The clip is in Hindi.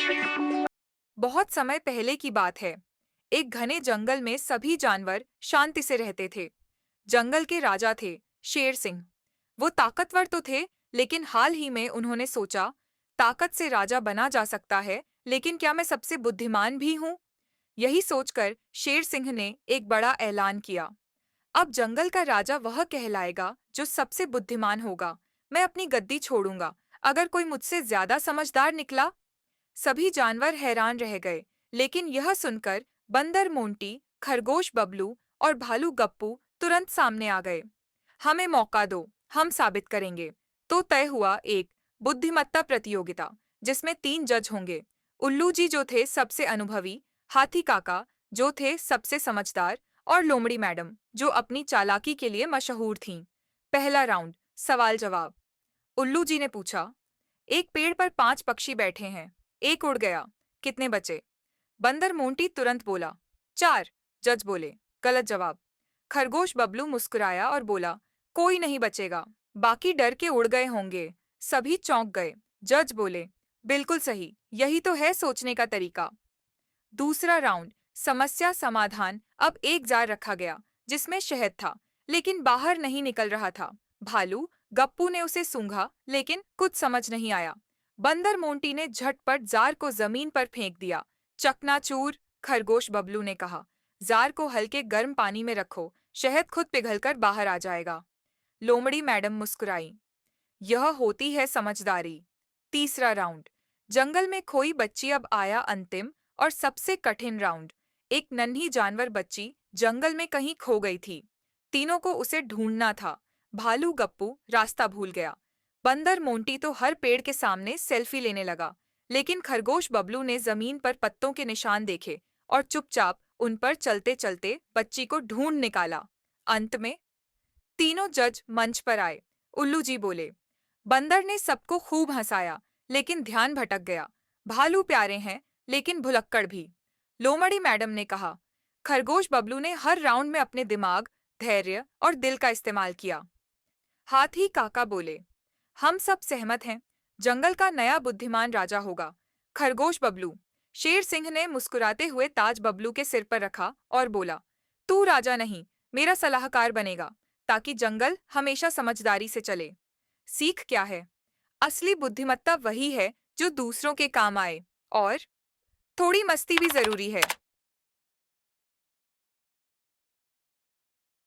बहुत समय पहले की बात है। एक घने जंगल में सभी जानवर शांति से रहते थे। जंगल के राजा थे शेर सिंह। वो ताकतवर तो थे, लेकिन हाल ही में उन्होंने सोचा, ताकत से राजा बना जा सकता है, लेकिन क्या मैं सबसे बुद्धिमान भी हूँ? यही सोचकर शेर सिंह ने एक बड़ा ऐलान किया। अब जंगल का राजा वह कहलाएगा जो सबसे बुद्धिमान होगा। मैं अपनी गद्दी छोड़ूंगा अगर कोई मुझसे ज्यादा समझदार निकला। सभी जानवर हैरान रह गए, लेकिन यह सुनकर बंदर मोंटी, खरगोश बबलू और भालू गप्पू तुरंत सामने आ गए। हमें मौका दो, हम साबित करेंगे। तो तय हुआ एक बुद्धिमत्ता प्रतियोगिता, जिसमें 3 जज होंगे। उल्लू जी जो थे सबसे अनुभवी, हाथी काका जो थे सबसे समझदार, और लोमड़ी मैडम जो अपनी चालाकी के लिए मशहूर थीं। पहला राउंड, सवाल जवाब। उल्लू जी ने पूछा, एक पेड़ पर 5 पक्षी बैठे हैं, एक उड़ गया, कितने बचे? बंदर मोंटी तुरंत बोला, 4। जज बोले, गलत जवाब। खरगोश बबलू मुस्कुराया और बोला, कोई नहीं बचेगा, बाकी डर के उड़ गए होंगे। सभी चौंक गए। जज बोले, बिल्कुल सही, यही तो है सोचने का तरीका। दूसरा राउंड, समस्या समाधान। अब एक जार रखा गया जिसमें शहद था, लेकिन बाहर नहीं निकल रहा था। भालू गप्पू ने उसे सूंघा, लेकिन कुछ समझ नहीं आया। बंदर मोंटी ने झटपट जार को जमीन पर फेंक दिया। चकनाचूर। खरगोश बबलू ने कहा, जार को हल्के गर्म पानी में रखो, शहद खुद पिघलकर बाहर आ जाएगा। लोमड़ी मैडम मुस्कुराई, यह होती है समझदारी। तीसरा राउंड, जंगल में खोई बच्ची। अब आया अंतिम और सबसे कठिन राउंड। एक नन्ही जानवर बच्ची जंगल में कहीं खो गई थी। तीनों को उसे ढूंढना था। भालू गप्पू रास्ता भूल गया। बंदर मोंटी तो हर पेड़ के सामने सेल्फी लेने लगा, लेकिन खरगोश बबलू ने जमीन पर पत्तों के निशान देखे और चुपचाप उन पर चलते चलते बच्ची को ढूंढ निकाला। अंत में तीनों जज मंच पर आए। उल्लू जी बोले, बंदर ने सबको खूब हंसाया, लेकिन ध्यान भटक गया। भालू प्यारे हैं, लेकिन भुलक्कड़ भी। लोमड़ी मैडम ने कहा, खरगोश बबलू ने हर राउंड में अपने दिमाग, धैर्य और दिल का इस्तेमाल किया। हाथी काका बोले, हम सब सहमत हैं, जंगल का नया बुद्धिमान राजा होगा खरगोश बबलू। शेर सिंह ने मुस्कुराते हुए ताज बबलू के सिर पर रखा और बोला, तू राजा नहीं, मेरा सलाहकार बनेगा, ताकि जंगल हमेशा समझदारी से चले। सीख क्या है? असली बुद्धिमत्ता वही है जो दूसरों के काम आए, और थोड़ी मस्ती भी जरूरी है।